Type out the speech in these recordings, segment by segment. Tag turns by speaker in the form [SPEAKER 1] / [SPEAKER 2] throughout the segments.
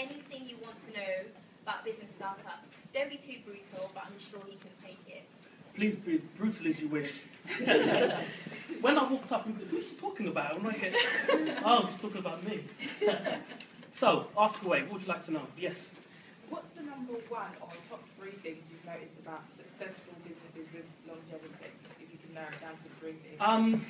[SPEAKER 1] anything you want to know about business startups. Don't be too brutal, but I'm sure he can take it.
[SPEAKER 2] Please be as brutal as you wish. When I walked up, who's she talking about? I'm like, oh, she's talking about me. So, ask away. What would you like to know? Yes?
[SPEAKER 3] What's the number one or top three things you've noticed about successful businesses with longevity, if you can narrow it down to three things?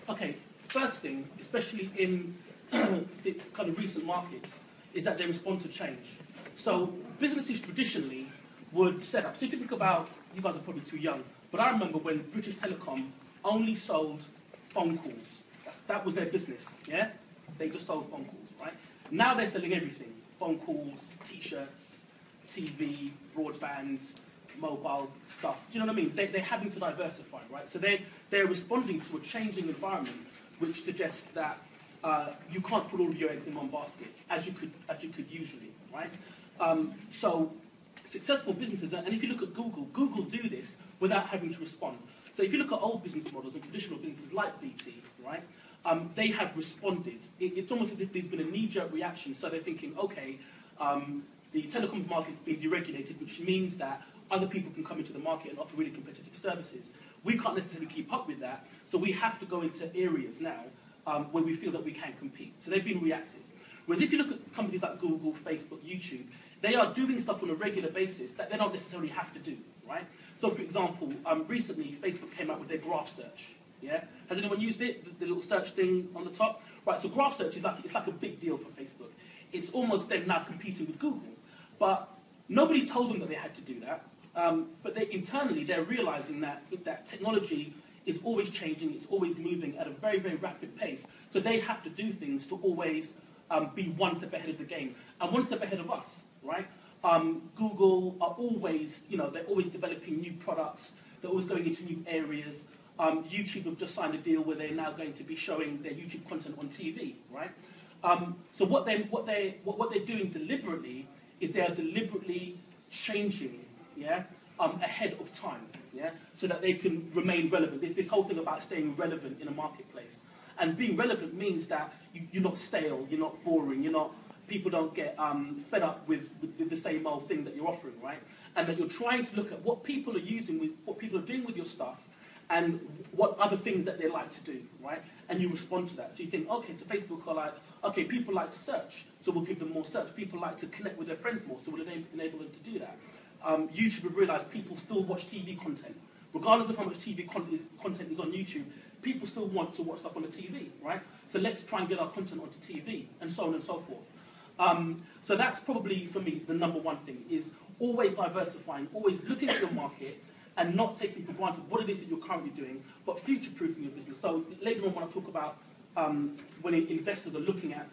[SPEAKER 2] Okay, first thing, especially in the kind of recent markets, is that they respond to change. So businesses traditionally would set up, so if you think about, you guys are probably too young, but I remember when British Telecom only sold phone calls. That was their business, yeah? They just sold phone calls, right? Now they're selling everything. Phone calls, T-shirts, TV, broadband, mobile stuff. Do you know what I mean? They're having to diversify, right? So they're responding to a changing environment which suggests that you can't put all of your eggs in one basket, as you could usually, right? So successful businesses, and if you look at Google do this without having to respond. So if you look at old business models and traditional businesses like BT, right, they have responded. It's almost as if there's been a knee-jerk reaction. So they're thinking, okay, the telecoms market's been deregulated, which means that other people can come into the market and offer really competitive services. We can't necessarily keep up with that, so we have to go into areas now where we feel that we can compete. So they've been reactive. Whereas if you look at companies like Google, Facebook, YouTube, they are doing stuff on a regular basis that they don't necessarily have to do, right? So for example, recently Facebook came out with their graph search. Yeah? Has anyone used it? The little search thing on the top? Right, so graph search is like a big deal for Facebook. It's almost them now competing with Google. But nobody told them that they had to do that. But internally, they're realizing that technology is always changing, it's always moving at a very, very rapid pace. So they have to do things to always be one step ahead of the game. And one step ahead of us, right? Google are always, they're always developing new products, they're always going into new areas. YouTube have just signed a deal where they're now going to be showing their YouTube content on TV, right? So what they're doing deliberately is they are deliberately changing, yeah, ahead of time, yeah, so that they can remain relevant. There's this whole thing about staying relevant in a marketplace, and being relevant means that you're not stale, you're not boring, people don't get fed up with the same old thing that you're offering, right? And that you're trying to look at what people are using, what people are doing with your stuff, and what other things that they like to do, right? And you respond to that. So you think, okay, so Facebook are like, okay, people like to search, so we'll give them more search. People like to connect with their friends more, so we'll enable them to do that. YouTube have realised people still watch TV content. Regardless of how much TV content is on YouTube, people still want to watch stuff on the TV, right? So let's try and get our content onto TV, and so on and so forth. So that's probably, for me, the number one thing, is always diversifying, always looking at your market, and not taking for granted what it is that you're currently doing, but future-proofing your business. So later on, when I talk about when investors are looking at,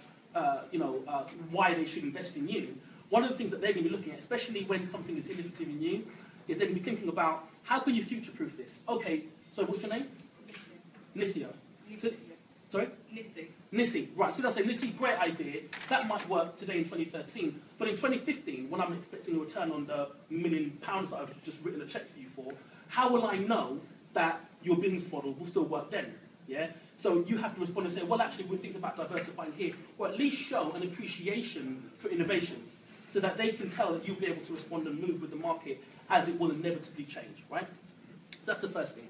[SPEAKER 2] why they should invest in you, one of the things that they're going to be looking at, especially when something is innovative in you, is they're going to be thinking about, how can you future-proof this? Okay, so what's your name? Nissia. Sorry? Nissi. Right, so they'll say, Nissi, great idea. That might work today in 2013. But in 2015, when I'm expecting a return on the £1 million that I've just written a cheque for you for, how will I know that your business model will still work then? Yeah? So you have to respond and say, well, actually, we're thinking about diversifying here, or at least show an appreciation for innovation, so that they can tell that you'll be able to respond and move with the market as it will inevitably change, right? So that's the first thing.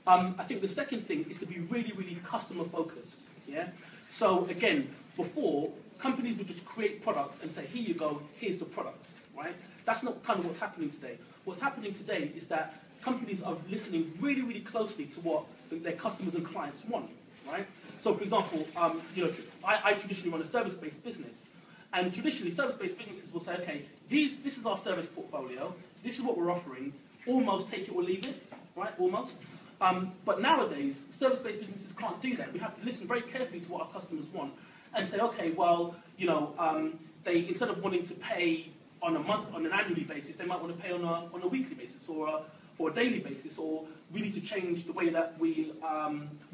[SPEAKER 2] I think the second thing is to be really, really customer-focused, yeah? So again, before, companies would just create products and say, here you go, here's the product, right? That's not kind of what's happening today. What's happening today is that companies are listening really, really closely to what their customers and clients want, right? So for example, I traditionally run a service-based business, and traditionally service-based businesses will say, okay, this is our service portfolio, this is what we're offering, almost take it or leave it, right, almost. But nowadays, service-based businesses can't do that. We have to listen very carefully to what our customers want and say, okay, well, they, instead of wanting to pay on an annually basis, they might want to pay on a weekly basis or a daily basis, or we need to change the way that we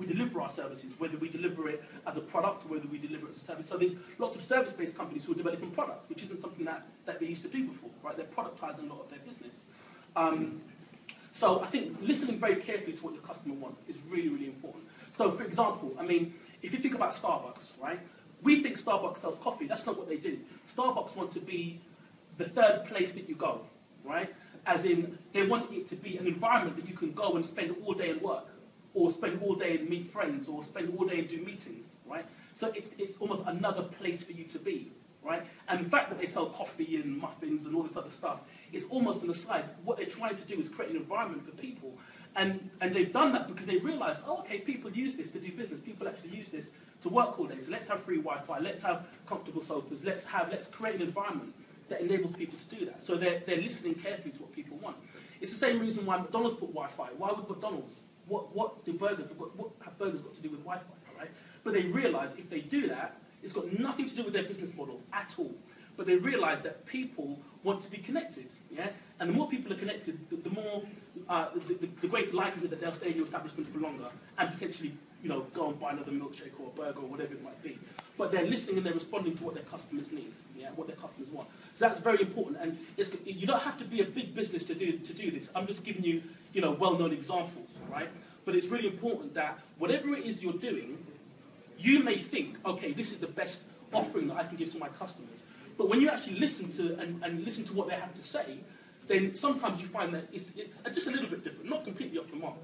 [SPEAKER 2] deliver our services, whether we deliver it as a product or whether we deliver it as a service. So there's lots of service-based companies who are developing products, which isn't something that they used to do before, right? They're productizing a lot of their business. So I think listening very carefully to what your customer wants is really, really important. So for example, I mean, if you think about Starbucks, right? We think Starbucks sells coffee. That's not what they do. Starbucks want to be the third place that you go, right? As in, they want it to be an environment that you can go and spend all day and work, or spend all day and meet friends, or spend all day and do meetings, right? So it's almost another place for you to be, right? And the fact that they sell coffee and muffins and all this other stuff is almost an aside. What they're trying to do is create an environment for people. And they've done that because they realised, oh, okay, people use this to do business. People actually use this to work all day. So let's have free Wi-Fi. Let's have comfortable sofas. Let's create an environment that enables people to do that. So they're listening carefully to what people want. It's the same reason why McDonald's put Wi-Fi. Why would McDonald's? What have burgers got to do with Wi-Fi, right? But they realise if they do that, it's got nothing to do with their business model at all. But they realise that people want to be connected, yeah? And the more people are connected, the more, the greater likelihood that they'll stay in your establishment for longer and potentially, go and buy another milkshake or a burger or whatever it might be. But they're listening and they're responding to what their customers need, yeah? What their customers want. So that's very important. And you don't have to be a big business to do this. I'm just giving you, well-known examples, right? But it's really important that whatever it is you're doing, you may think, okay, this is the best offering that I can give to my customers. But when you actually listen to and listen to what they have to say, then sometimes you find that it's just a little bit different, not completely off the mark,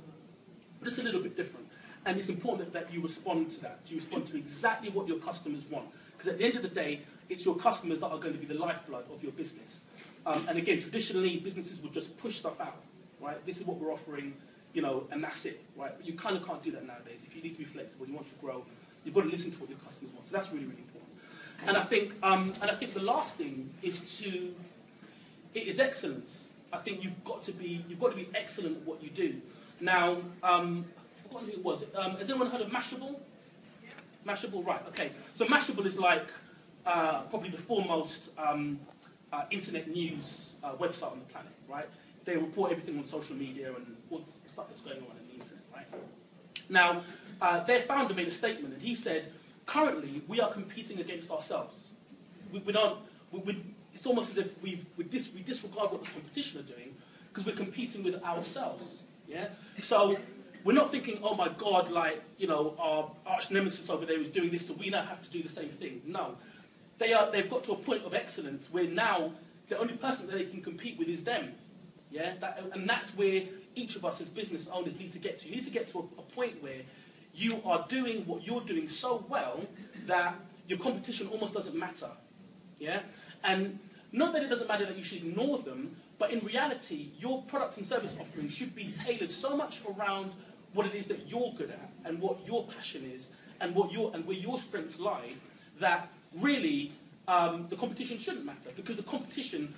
[SPEAKER 2] but just a little bit different. And it's important that you respond to that. You respond to exactly what your customers want. Because at the end of the day, it's your customers that are going to be the lifeblood of your business. And again, traditionally, businesses would just push stuff out, right? This is what we're offering, and that's it, right? But you kind of can't do that nowadays. If you need to be flexible, you want to grow, you've got to listen to what your customers want. So that's really, really important. And I think the last thing is excellence. I think you've got to be excellent at what you do. Now, I forgot who it was. Has anyone heard of Mashable? Yeah. Mashable, right? Okay. So Mashable is like probably the foremost internet news website on the planet, right? They report everything on social media and all the stuff that's going on in the internet, right? Now, their founder made a statement, and he said, currently, we are competing against ourselves. It's almost as if we disregard what the competition are doing because we're competing with ourselves. Yeah. So we're not thinking, oh my God, our arch nemesis over there is doing this, so we now have to do the same thing. No, they've got to a point of excellence where now the only person that they can compete with is them. Yeah. And that's where each of us as business owners need to get to. You need to get to a point where you are doing what you're doing so well that your competition almost doesn't matter, yeah? And not that it doesn't matter that you should ignore them, but in reality, your products and service offerings should be tailored so much around what it is that you're good at and what your passion is and where your strengths lie, that really the competition shouldn't matter, because the competition,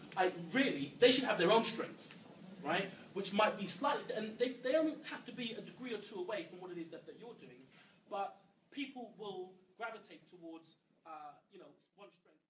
[SPEAKER 2] they should have their own strengths, right? Which might be slightly, and they don't have to be a degree or two away from what it is that you're doing, but people will gravitate towards, one strength.